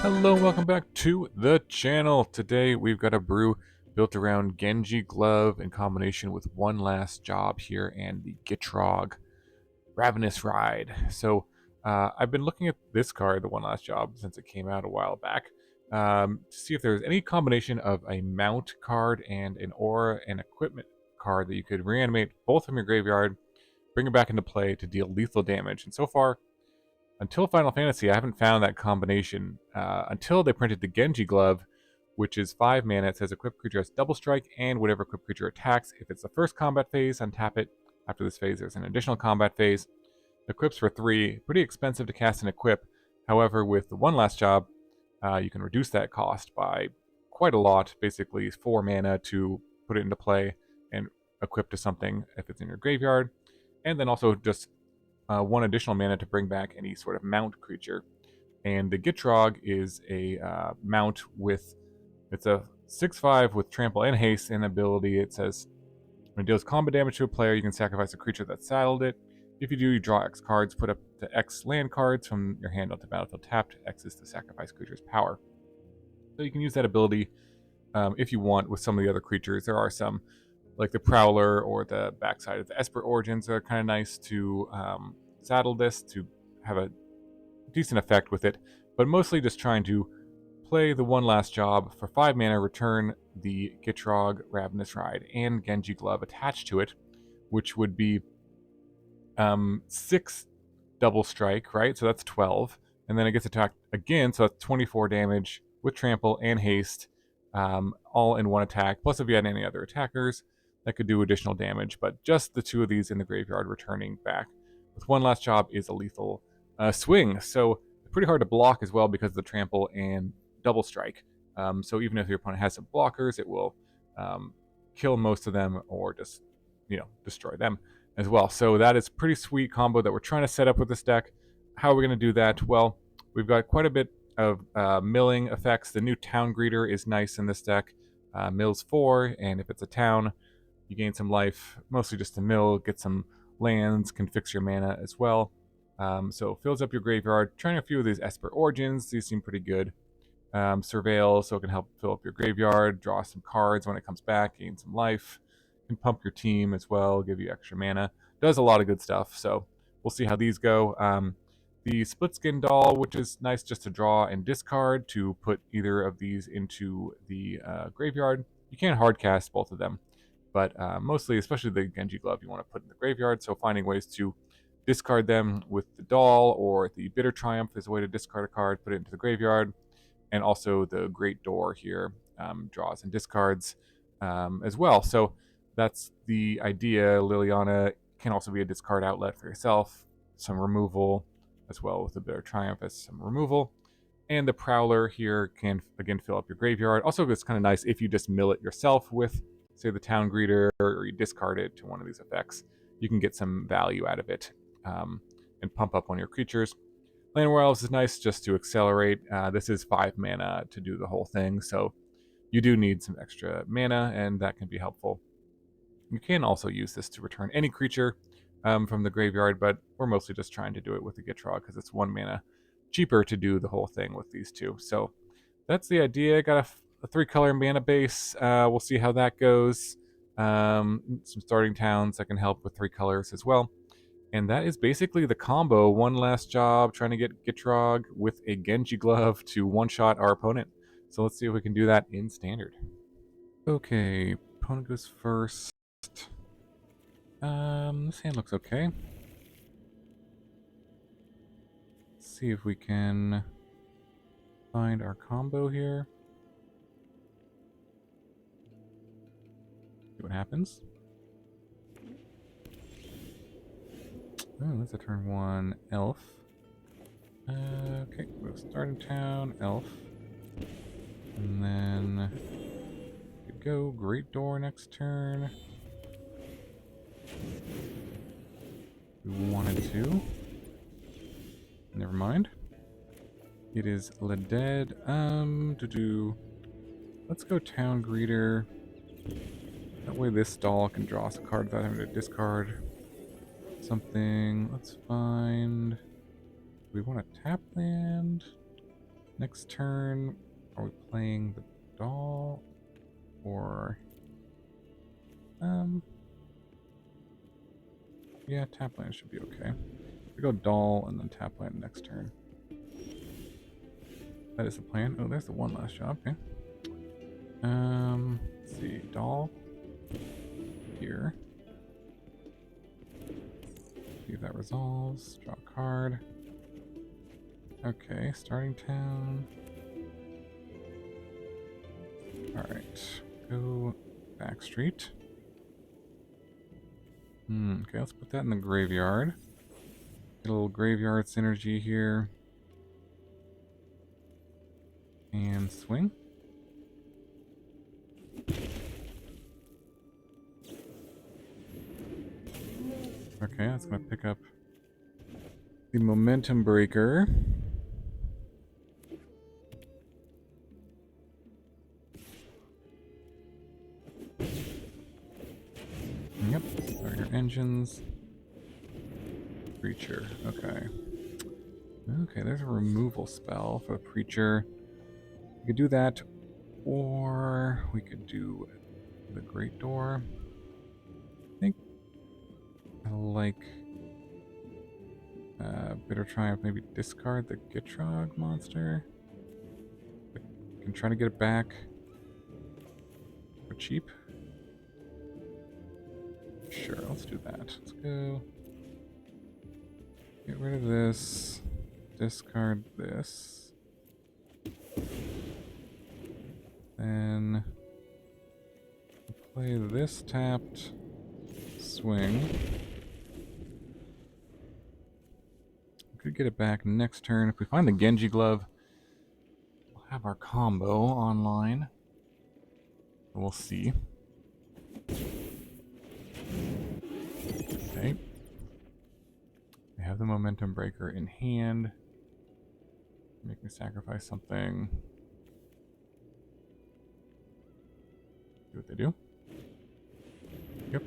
Hello and welcome back to the channel. Today we've got a brew built around Genji Glove in combination with One Last Job here and the Gitrog Ravenous Ride. So I've been looking at this card, the One Last Job, since it came out a while back, to see if there's any combination of a mount card and an aura and equipment card that you could reanimate both from your graveyard, bring it back into play to deal lethal damage. And so far, until Final Fantasy, I haven't found that combination until they printed the Genji Glove, which is 5 mana. It says equipped creature has double strike and whatever equipped creature attacks. If it's the first combat phase, untap it. After this phase, there's an additional combat phase. Equips for 3. Pretty expensive to cast and equip. However, with the One Last Job, you can reduce that cost by quite a lot. Basically, 4 mana to put it into play and equip to something if it's in your graveyard. And then also just 1 additional mana to bring back any sort of mount creature. And the Gitrog is a mount with, it's a 6/5 with trample and haste and ability. It says when it deals combat damage to a player, you can sacrifice a creature that saddled it. If you do, you draw X cards, put up to X land cards from your hand onto battlefield tapped. X is the sacrifice creature's power. So you can use that ability if you want with some of the other creatures. There are some, like the Prowler or the backside of the Esper Origins, are kind of nice to saddle this to have a decent effect with it, but mostly just trying to play the One Last Job for 5 mana, return the Gitrog Ravenous Ride and Genji Glove attached to it, which would be 6 double strike, right? So that's 12, and then it gets attacked again, so that's 24 damage with trample and haste, all in one attack. Plus, if you had any other attackers, that could do additional damage, but just the 2 of these in the graveyard returning back with One Last Job is a lethal swing. So pretty hard to block as well because of the trample and double strike. So even if your opponent has some blockers, it will kill most of them or just, destroy them as well. So that is pretty sweet combo that we're trying to set up with this deck. How are we going to do that? Well, we've got quite a bit of milling effects. The new Town Greeter is nice in this deck. Mills 4, and if it's a town, you gain some life, mostly just to mill, get some lands, can fix your mana as well. So fills up your graveyard. Trying a few of these Esper Origins, these seem pretty good. Surveil, so it can help fill up your graveyard, draw some cards when it comes back, gain some life. Can pump your team as well, give you extra mana. Does a lot of good stuff, so we'll see how these go. The Splitskin Doll, which is nice just to draw and discard to put either of these into the graveyard. You can hard cast both of them, but mostly, especially the Genji Glove, you want to put in the graveyard, so finding ways to discard them with the Doll or the Bitter Triumph is a way to discard a card, put it into the graveyard, and also the Great Door here draws and discards as well. So that's the idea. Liliana can also be a discard outlet for yourself, some removal as well with the Bitter Triumph as some removal. And the Prowler here can, again, fill up your graveyard. Also, it's kind of nice if you just mill it yourself with, say, the Town Greeter, or you discard it to one of these effects. You can get some value out of it and pump up one of your creatures. Llanowar Elves is nice just to accelerate. This is 5 mana to do the whole thing, so you do need some extra mana, and that can be helpful. You can also use this to return any creature from the graveyard, but we're mostly just trying to do it with the Gitrog because it's 1 mana cheaper to do the whole thing with these 2. So that's the idea. Got a 3-color mana base. We'll see how that goes. Some starting towns that can help with 3 colors as well. And that is basically the combo. One Last Job, trying to get Gitrog with a Genji Glove to one-shot our opponent. So let's see if we can do that in Standard. Okay, opponent goes first. This hand looks okay. Let's see if we can find our combo here. See what happens. Oh, that's a turn 1 elf. Okay, we'll start in town, elf. And then could go Great Door next turn. We wanted to. Never mind. It is Laded. Let's go Town Greeter. That way this doll can draw us a card without having to discard something. Let's find... Do we want to tap land? Next turn, are we playing the doll or yeah, tap land should be okay. We go doll and then tap land next turn. That is the plan. Oh, there's the one last job. Okay. Let's see, doll here. See if that resolves. Draw a card. Okay, starting town. Alright, go Backstreet. Okay, let's put that in the graveyard. Get a little graveyard synergy here. And swing. Okay, that's going to pick up the Momentum Breaker. Yep, start your engines. Preacher, okay. Okay, there's a removal spell for the Preacher. We could do that, or we could do the Great Door. I think I like Bitter Triumph, maybe discard the Gitrog monster. I can try to get it back for cheap. Sure, let's do that. Let's go. Get rid of this. Discard this. Then play this tapped. Swing. We could get it back next turn. If we find the Genji Glove, we'll have our combo online. We'll see. Okay. I have the Momentum Breaker in hand. Make me sacrifice something. See what they do. Yep.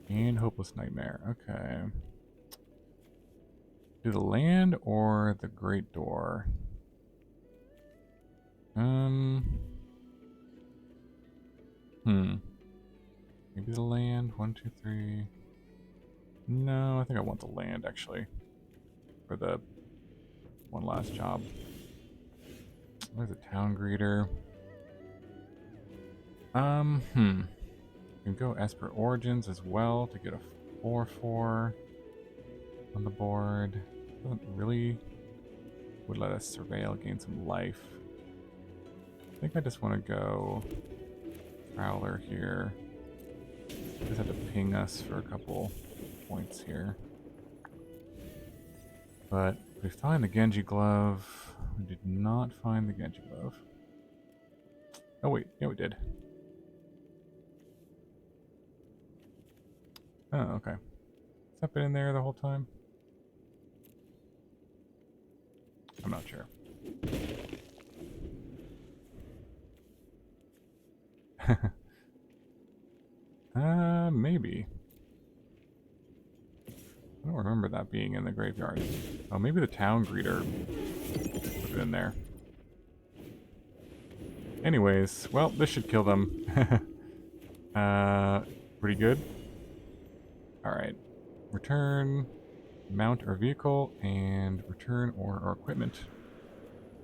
And Hopeless Nightmare. Okay. Do the land or the Great Door? Maybe the land. 1, 2, 3. No, I think I want the land actually. For the one last job. There's a town greeter. You can go Esper Origins as well to get a 4/4 on the board. Doesn't really would let us surveil, gain some life. I think I just want to go Prowler here. Just have to ping us for a couple points here. But we find the Genji Glove. We did not find the Genji Glove. Oh wait, yeah we did. Oh, okay. Has that been in there the whole time? I'm not sure. Maybe. I don't remember that being in the graveyard. Oh, maybe the town greeter put it in there. Anyways, well, this should kill them. Pretty good. Alright. Return, mount or vehicle, and return ore or equipment.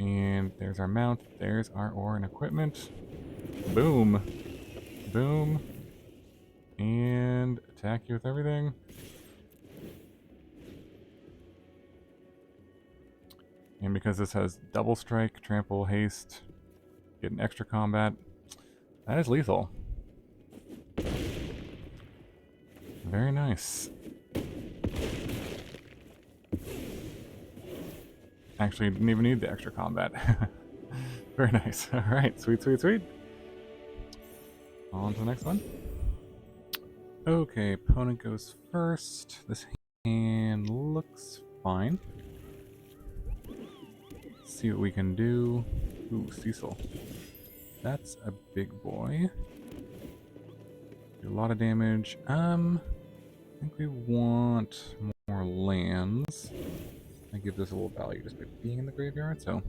And there's our mount, there's our ore and equipment. Boom. Boom. And attack you with everything. And because this has double strike, trample, haste, get an extra combat, that is lethal. Very nice. Actually, didn't even need the extra combat. Very nice. Alright, sweet, sweet, sweet. On to the next one. Okay, opponent goes first. This hand looks fine. Let's see what we can do. Ooh, Cecil. That's a big boy. Do a lot of damage. I think we want more lands. I give this a little value just by being in the graveyard, so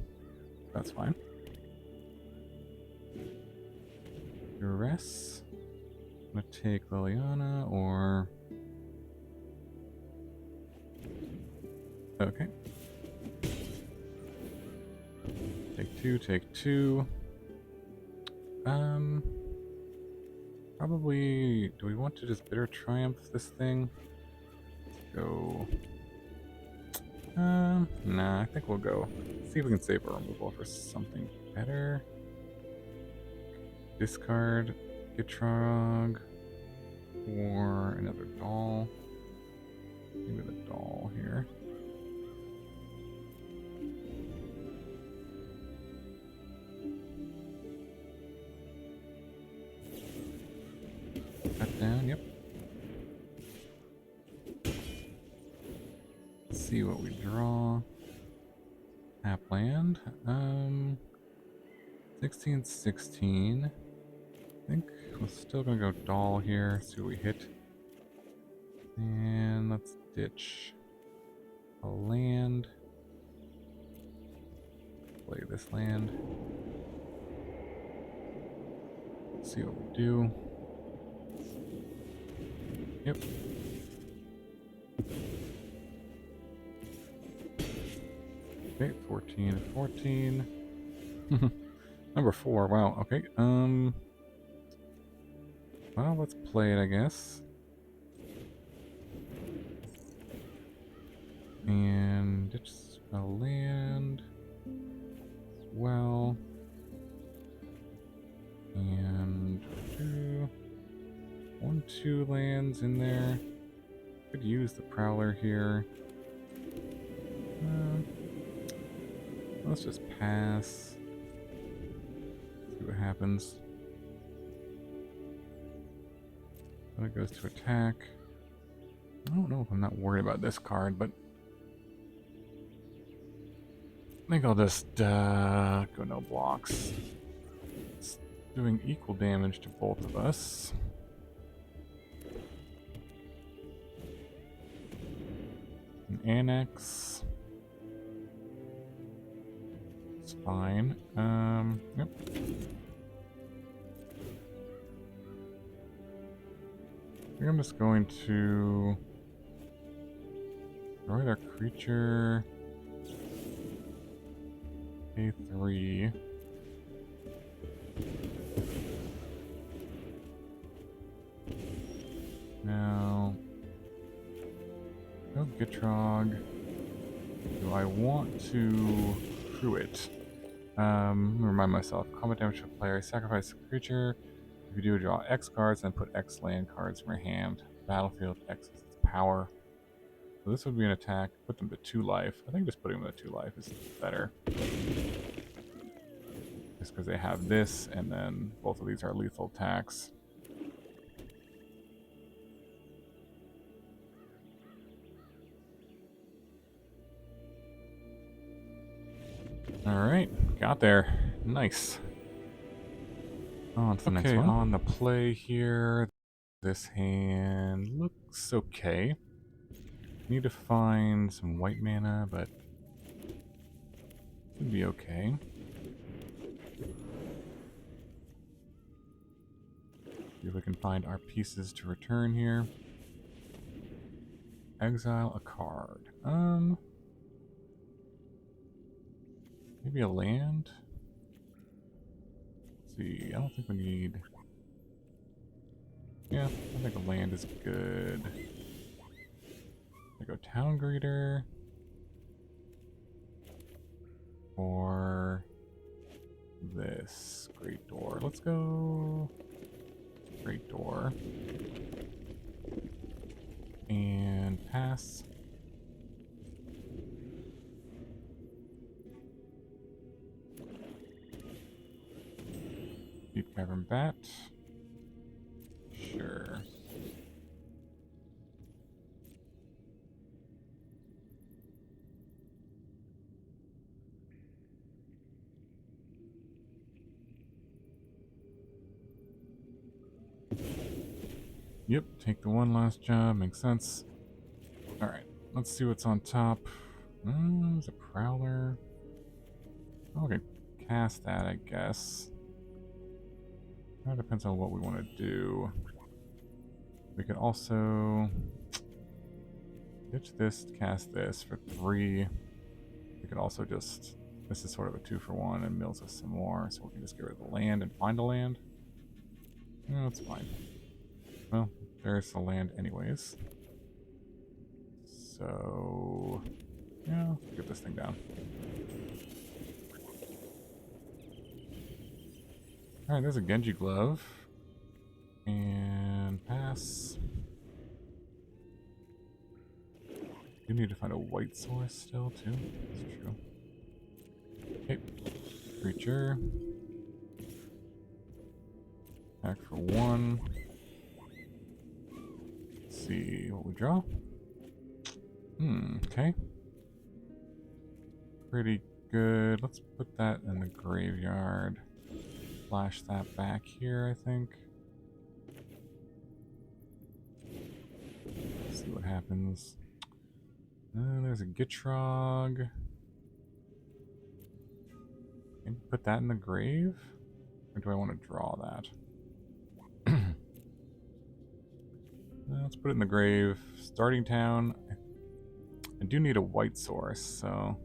that's fine. Duress. I'm gonna take Liliana or... Okay. Take two, take two. Probably... Do we want to just Bitter Triumph this thing? Let's go... Nah, I think we'll go. See if we can save our removal for something better. Discard Gitrog or another doll. Maybe the doll here. Cut down, yep. Let's see what we draw. Tap land. 16-16. I think we're still gonna go doll here, see what we hit. And let's ditch a land. Play this land. See what we do. Yep. Okay, 14. Number 4, wow, okay. Well, let's play it, I guess. And ditch a land as well. And 2 lands in there. Could use the Prowler here. Let's just pass. See what happens. When it goes to attack. I don't know if I'm not worried about this card, but I think I'll just go no blocks. It's doing equal damage to both of us. An Annex. It's fine. Yep. I think I'm just going to destroy their creature. A3. Now, no Gitrog. Do I want to Druid? Remind myself. Combat damage to a player. Sacrifice a creature. If you do, draw X cards and put X land cards from your hand. Battlefield X is its power. So this would be an attack. Put them to 2 life. I think just putting them to 2 life is better. Just because they have this, and then both of these are lethal attacks. Alright, got there. Nice. On to the next one. On the play here. This hand looks okay. Need to find some white mana, but should be okay. See if we can find our pieces to return here. Exile a card. Maybe a land? Let's see, I don't think we need... Yeah, I think a land is good. I go Town Greeter. Or this Great Door. Let's go Great Door. And pass. Deep Cavern Bat. Sure. Yep, take the one last job. Makes sense. Alright, let's see what's on top. There's a Prowler. Okay, cast that, I guess. That depends on what we want to do. We could also ditch this, cast this for 3. We could also just... This is sort of a 2-for-1 and mills us some more, so we can just get rid of the land and find a land. Yeah, that's fine. Well, there's the land anyways. So... yeah, let's get this thing down. Alright, there's a Genji Glove. And pass. You need to find a white source still, too. That's true. Okay. Creature. Back for 1. Let's see what we draw. Okay. Pretty good. Let's put that in the graveyard. Flash that back here, I think. Let's see what happens. There's a Gitrog. Maybe put that in the grave? Or do I want to draw that? Let's put it in the grave. Starting town. I do need a white source, so...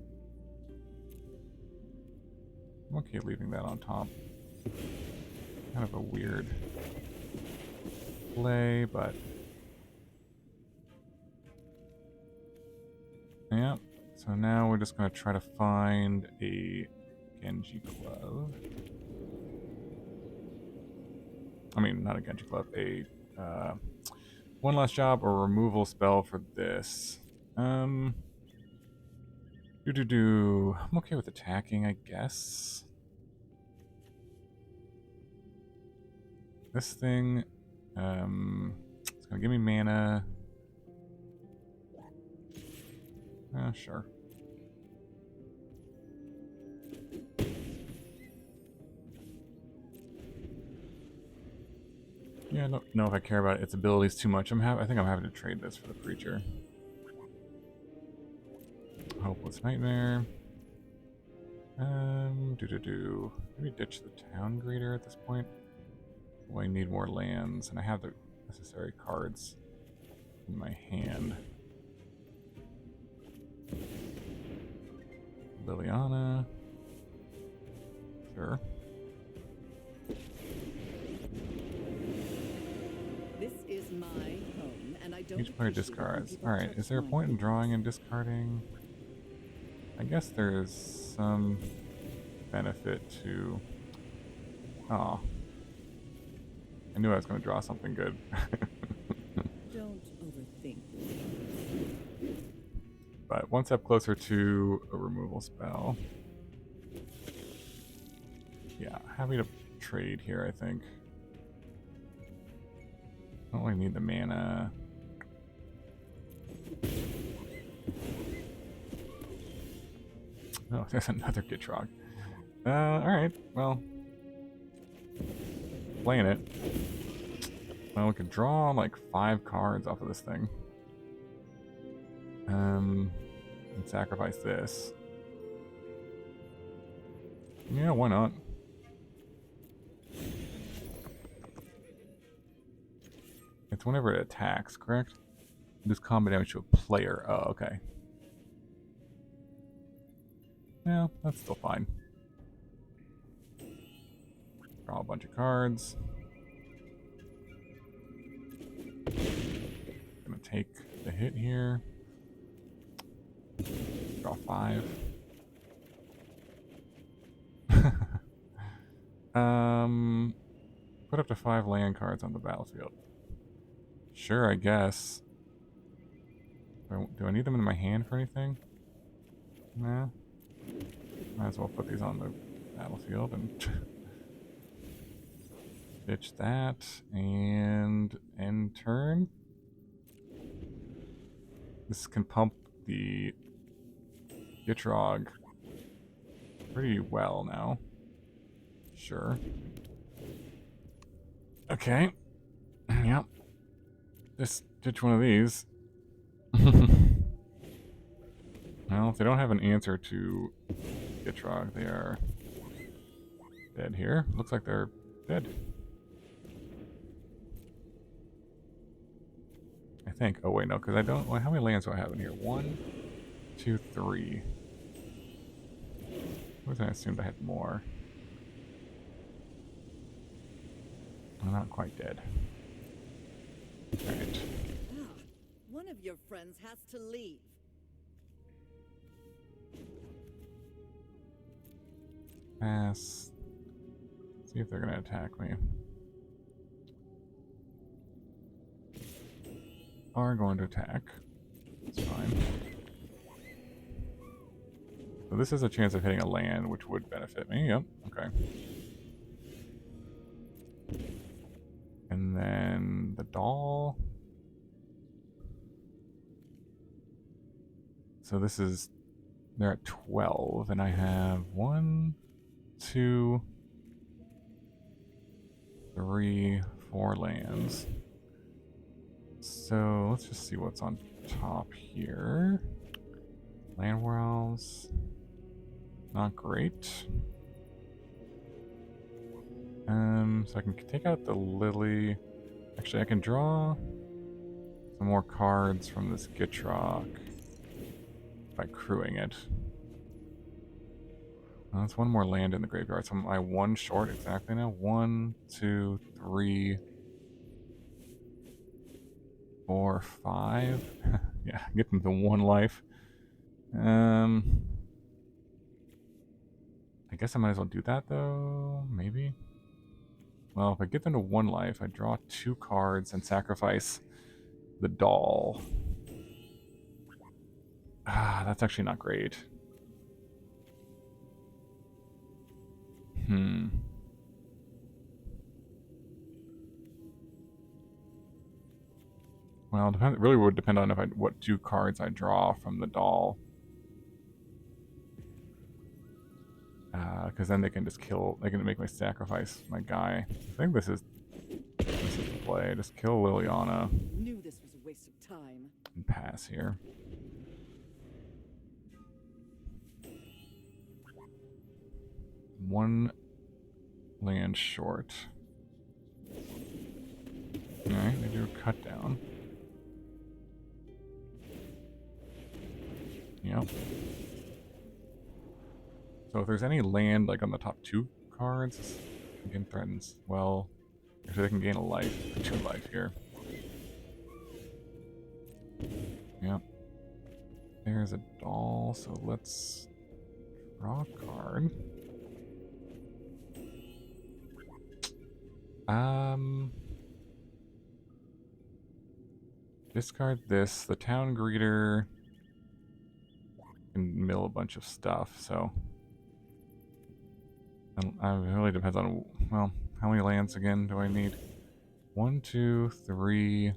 I'm okay leaving that on top. Kind of a weird play, but... yeah. So now we're just going to try to find a Genji Glove. I mean, not a Genji Glove, a one last job or removal spell for this. I'm okay with attacking, I guess. This thing, it's gonna give me mana. Sure. Yeah, I don't know if I care about its abilities too much. I think I'm having to trade this for the creature. Hopeless Nightmare. Maybe ditch the Town Greeter at this point. Well, I need more lands, and I have the necessary cards in my hand. Liliana. Sure. This is my home, and I don't. Each player discards. Alright, is there a point in drawing and discarding? I guess there is some benefit to... Aw. I knew I was going to draw something good. Don't overthink. But one step closer to a removal spell. Yeah, happy to trade here, I think. I don't really need the mana. Oh, there's another Gitrog. Alright, well. Playing it. Well, we could draw like 5 cards off of this thing. And sacrifice this. Yeah, why not? It's whenever it attacks, correct? This combat damage to a player. Oh, okay. Yeah, that's still fine. Draw a bunch of cards. Gonna take the hit here. Draw 5. Put up to 5 land cards on the battlefield. Sure, I guess. Do I need them in my hand for anything? Nah. Might as well put these on the battlefield and ditch that and end turn. This can pump the Gitrog pretty well now. Sure. Okay. Yep. Just ditch one of these. Well, if they don't have an answer to Gitrog, they are dead here. Looks like they're dead. I think. Oh, wait, no, because I don't... Well, how many lands do I have in here? 1, 2, 3. I assumed I had more. I'm not quite dead. Alright. One of your friends has to leave. Pass. See if they're going to attack me. Are going to attack. It's fine. So this is a chance of hitting a land, which would benefit me. Yep. Okay. And then the doll. So this is... They're at 12, and I have 1, 2, 3, 4 lands. So let's just see what's on top here. Llanowar Elves. Not great. So I can take out the Lily. Actually, I can draw some more cards from this Gitrog by crewing it. That's one more land in the graveyard. So am I 1 short exactly now? 1, 2, 3, 4, 5. Yeah, get them to 1 life. I guess I might as well do that though. Maybe. Well, if I get them to 1 life, I draw 2 cards and sacrifice the doll. Ah, that's actually not great. Well, it really would depend on what 2 cards I draw from the doll. Because then they can just kill. They can make me sacrifice my guy. I think this is the play. Just kill Liliana. Knew this was a waste of time. And pass here. One land short. Alright, they do a cut down. Yep. So if there's any land like on the top 2 cards, again threatens. Well, actually they can gain a life, 2 life here. Yep. There's a doll, so let's draw a card. Discard this. The town greeter can mill a bunch of stuff, so it really depends on, well, how many lands again do I need? 1, 2, 3,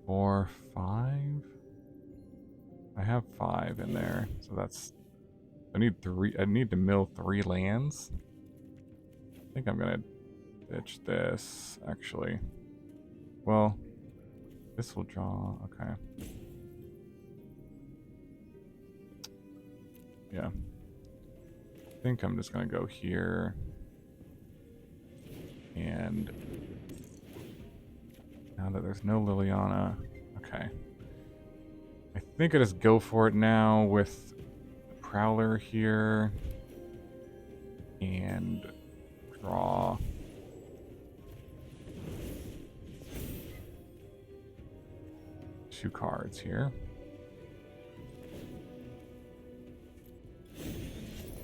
4, 5. I have 5 in there, so that's... I need 3. I need to mill 3 lands. I think I'm gonna ditch this, actually. Well, this will draw. Okay. Yeah. I think I'm just gonna go here. And now that there's no Liliana, okay. I think I just go for it now with the Prowler here. And draw. Two cards here.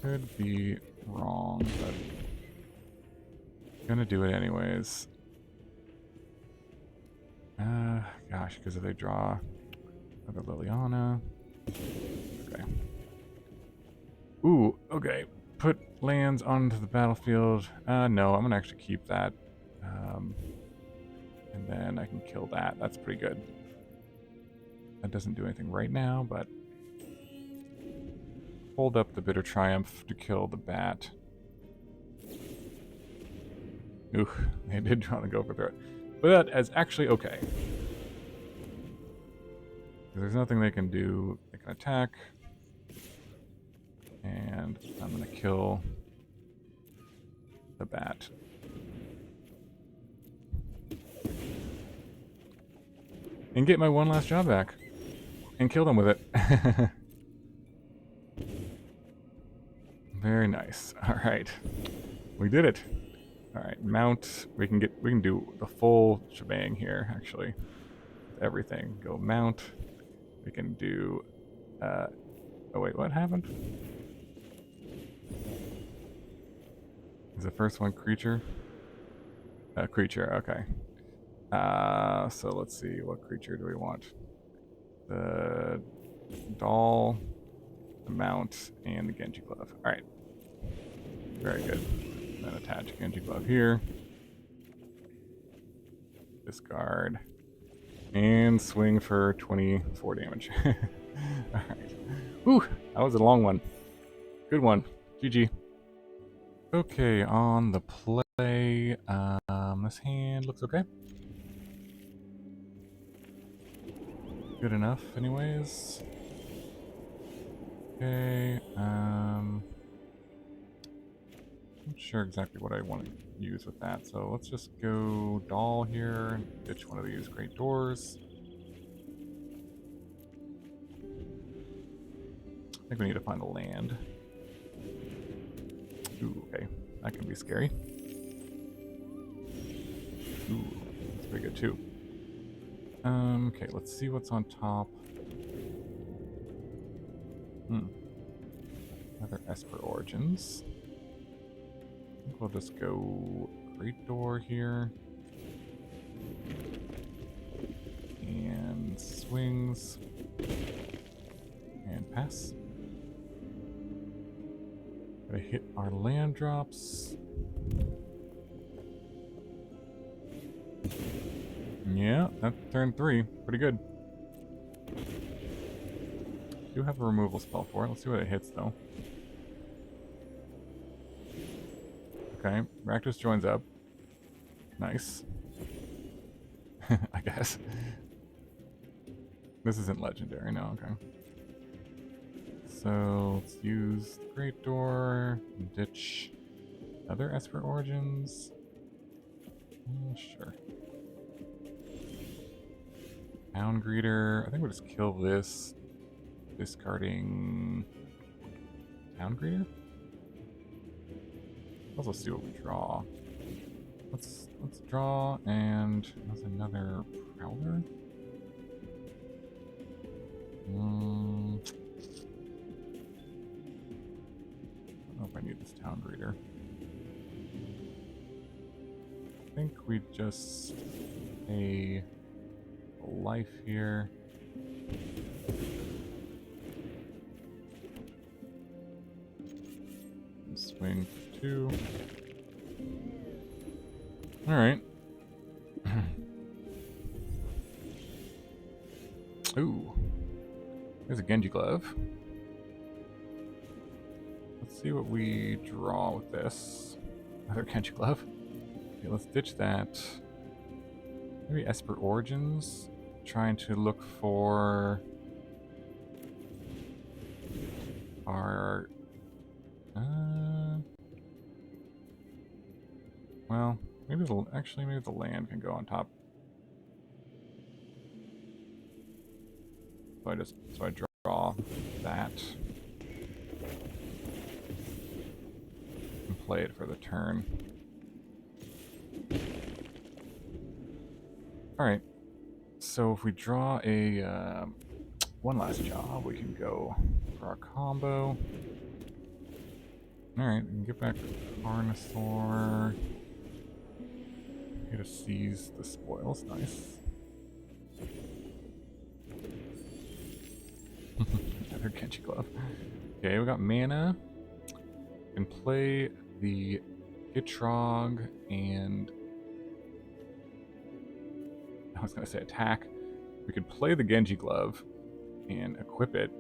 Could be wrong, but I'm gonna do it anyways. Gosh, because if they draw another Liliana. Okay. Ooh, okay. Put lands onto the battlefield. No, I'm gonna actually keep that. And then I can kill that. That's pretty good. That doesn't do anything right now, but hold up the Bitter Triumph to kill the bat. Ooh, they did try to go for throat. But that is actually okay. There's nothing they can do. They can attack. And I'm going to kill the bat. And get my one last job back. And kill them with it. Very nice. Alright. We did it. Alright, mount. We can do the full shebang here, actually. Everything. Go mount. We can do oh wait, what happened? Is the first one creature? Creature, okay. So let's see, what creature do we want? The doll, the mount, and the Genji Glove. Alright. Very good. Then attach Genji Glove here. Discard. And swing for 24 damage. Alright. Whew, that was a long one. Good one. GG. Okay, on the play, this hand looks okay. Good enough, anyways. Okay, not sure exactly what I want to use with that, so let's just go doll here and ditch one of these great doors. I think we need to find a land. Ooh, okay, that can be scary. Ooh, that's pretty good too. Okay, let's see what's on top. Another Esper Origins. I think we'll just go Great Door here. And swings. And pass. Gotta hit our land drops. Yeah, that's turn 3. Pretty good. Do have a removal spell for it. Let's see what it hits, though. Okay, Rakdos joins up. Nice. I guess. This isn't legendary, no, okay. So, let's use the Great Door, and ditch other Esper Origins. Sure. Town Greeter. I think we'll just kill this. Discarding Town Greeter? Also see what we draw. Let's draw, and that's another Prowler. I don't know if I need this Town Greeter. I think we just a life here. And swing for 2. Alright. Ooh. There's a Genji Glove. Let's see what we draw with this. Another Genji Glove. Okay, let's ditch that. Maybe Esper Origins. Trying to look for our... well, maybe maybe the land can go on top. So I draw that and play it for the turn. All right. So if we draw a one last job, we can go for our combo. All right, we can get back to Carnosaur. Get to seize the spoils. Nice. Another Genji Glove. Okay, we got mana. We can play the Gitrog and I was gonna say attack. We could play the Genji Glove and equip it.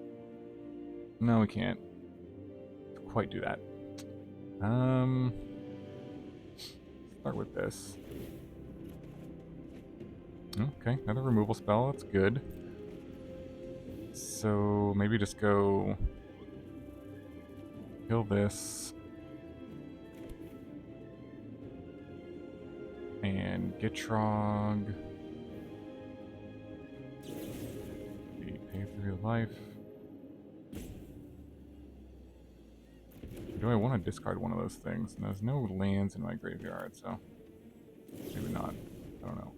No, we can't quite do that. start with this. Okay, another removal spell. That's good. So maybe just go kill this and Gitrog. Pay 3 life. Do I want to discard one of those things? And there's no lands in my graveyard, so maybe not. I don't know.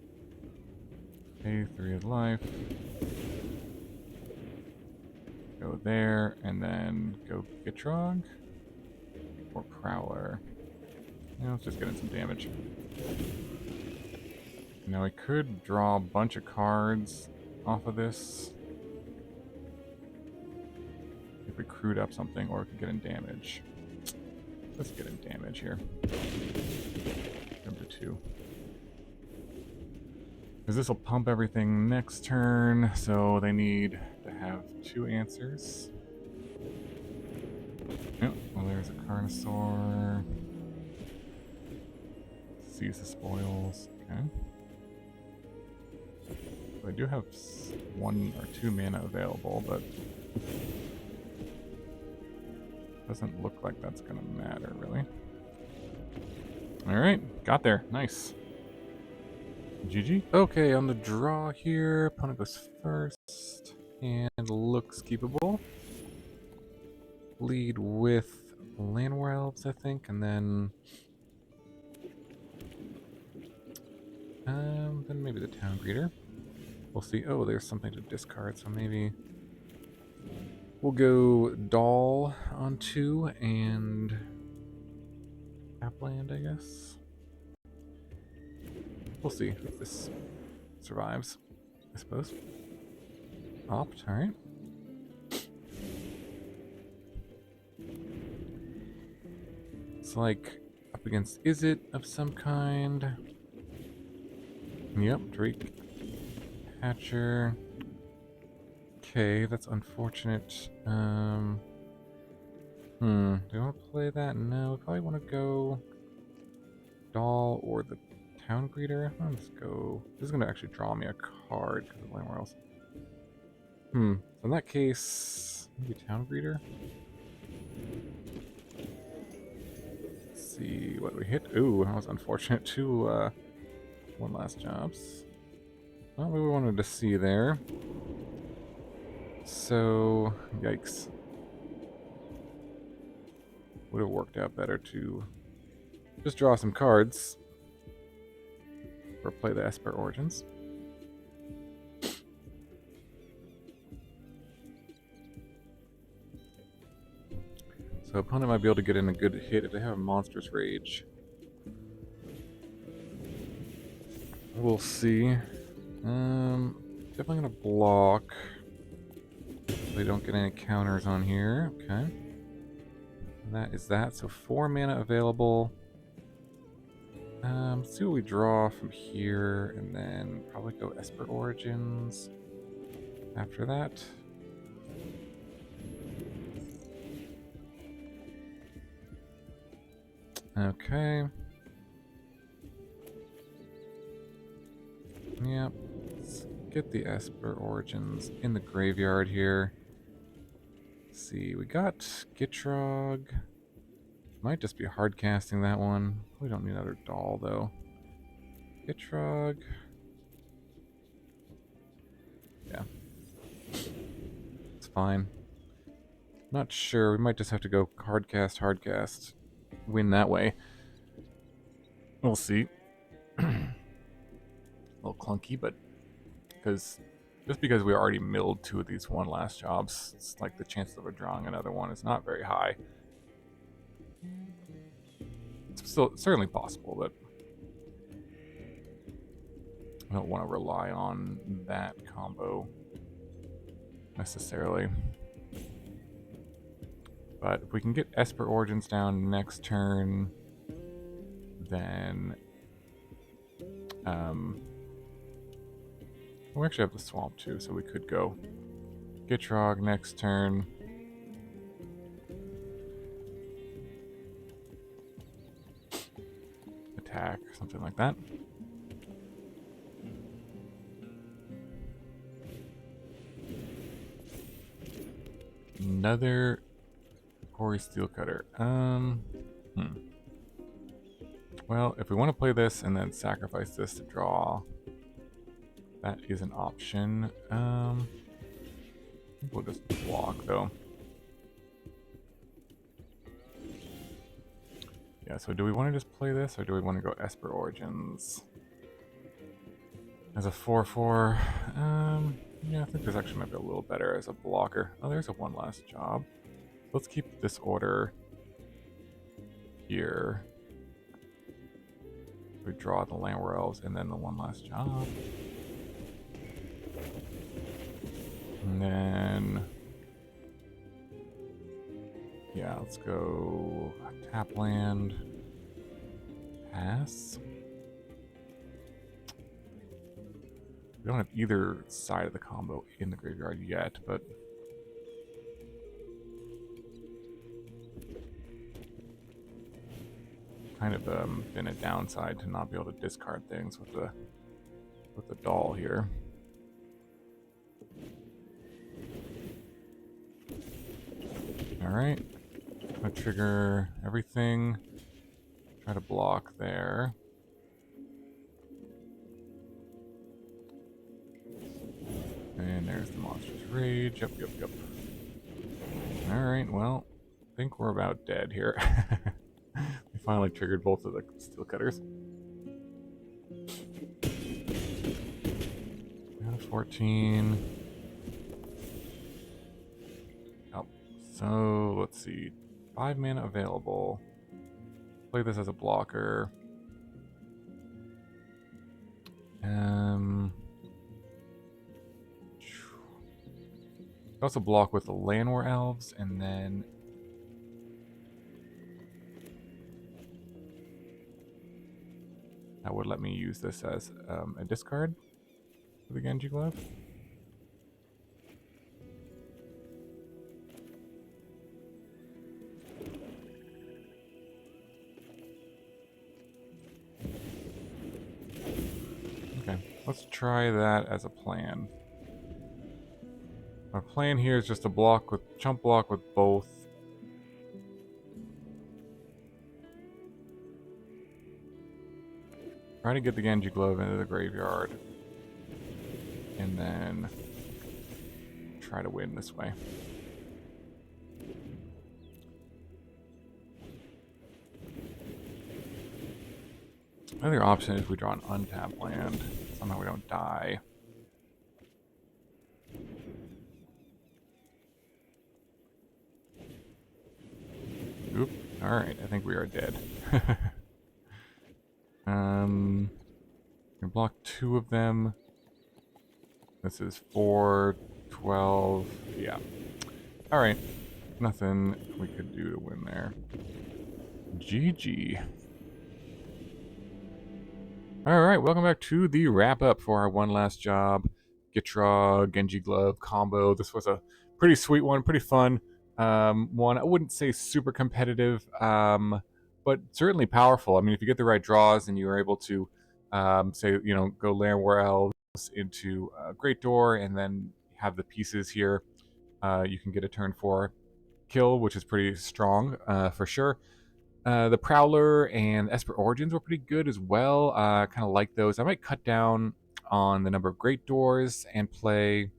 Pay 3 life. Go there, and then go Gitrog or Prowler. Yeah, let's just get in some damage. Now I could draw a bunch of cards off of this if we crewed up something, or we could get in damage. Let's get in damage here. Jump to 2. Because this will pump everything next turn, so they need to have 2 answers. Yep, well there's a Carnosaur. Seize the spoils. Okay. So I do have 1 or 2 mana available, but doesn't look like that's gonna matter, really. Alright, got there. Nice. GG. Okay, on the draw here, opponent goes first, and looks keepable. Lead with Llanowar Elves, I think, and then maybe the Town Greeter. We'll see. Oh, there's something to discard, so maybe we'll go Doll on 2 and Tapland, I guess. We'll see if this survives, I suppose. Opt, alright. It's like up against Izzet of some kind. Yep, Drake Hatcher. Okay, that's unfortunate. Do I want to play that? No, we probably want to go Doll or the Town Greeter. Let's go. This is going to actually draw me a card because of Llanowar Elves. So in that case, maybe Town Greeter. Let's see what we hit. Ooh, that was unfortunate. 2 one last jobs. Not what we wanted to see there. So, yikes. Would have worked out better to just draw some cards or play the Esper Origins. So opponent might be able to get in a good hit if they have a Monstrous Rage. We'll see. Definitely gonna block. So they don't get any counters on here. Okay. And that is that. So 4 mana available. Let's see what we draw from here, and then probably go Esper Origins after that. Okay. Yep. Let's get the Esper Origins in the graveyard here. Let's see, we got Gitrog. Might just be hard casting that one. We don't need another Doll though. Gitrog. Yeah. It's fine. Not sure. We might just have to go hard cast. Win that way. We'll see. A little clunky, but just because we already milled 2 of these one last jobs, it's like the chances of drawing another one is not very high. It's still certainly possible, but I don't want to rely on that combo necessarily. But if we can get Esper Origins down next turn, then we actually have the Swamp too, so we could go Gitrog next turn. Attack. something like that. Another Quarry Steel Cutter. Well, if we want to play this and then sacrifice this to draw, that is an option. I think we'll just block though. Yeah, so do we want to just play this or do we want to go Esper Origins? As a 4/4, yeah, I think this actually might be a little better as a blocker. Oh, there's a one last job. Let's keep this order here. We draw the Llanowar Elves and then the one last job. And then, yeah, let's go tap land, pass. We don't have either side of the combo in the graveyard yet, but kind of been a downside to not be able to discard things with the doll here. All right, I'm gonna trigger everything. Try to block there. And there's the Monstrous Rage. Yep. Alright, well, I think we're about dead here. We finally triggered both of the steel cutters. Got a 14. Oh, so let's see. 5 mana available. Play this as a blocker. Also block with the Llanowar Elves, and then that would let me use this as a discard for the Genji Glove. Okay, let's try that as a plan. Our plan here is just to block with chump block with both. Try to get the Genji Glove into the graveyard. And then try to win this way. Another option is we draw an untapped land. Somehow we don't die. Oop. Alright, I think we are dead. We can block 2 of them. This is 4, 12. Yeah. Alright. Nothing we could do to win there. GG. Alright, welcome back to the wrap-up for our one last job. Gitrog, Genji Glove combo. This was a pretty sweet one, pretty fun. One, I wouldn't say super competitive, but certainly powerful. I mean, if you get the right draws and you are able to, say, go Llanowar Elves into Great Door and then have the pieces here, you can get a turn 4 kill, which is pretty strong for sure. The Prowler and Esper Origins were pretty good as well. Kind of like those. I might cut down on the number of Great Doors and play,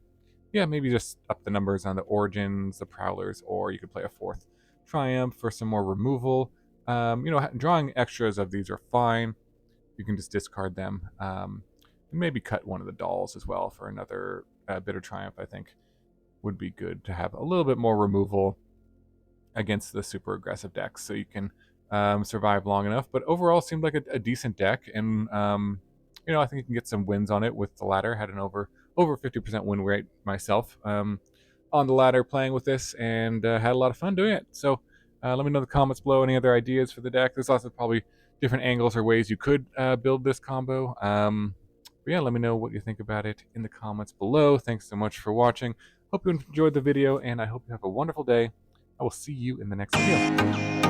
yeah, maybe just up the numbers on the Origins, the Prowlers, or you could play a 4th Triumph for some more removal. Drawing extras of these are fine. You can just discard them. And maybe cut one of the dolls as well for another Bitter Triumph, I think would be good to have a little bit more removal against the super aggressive decks, so you can survive long enough. But overall, seemed like a decent deck, and I think you can get some wins on it with the ladder. Had an over 50% win rate myself on the ladder playing with this, and had a lot of fun doing it. So let me know in the comments below any other ideas for the deck. There's lots of probably different angles or ways you could build this combo. But yeah, let me know what you think about it in the comments below. Thanks so much for watching. Hope you enjoyed the video, and I hope you have a wonderful day. I will see you in the next video.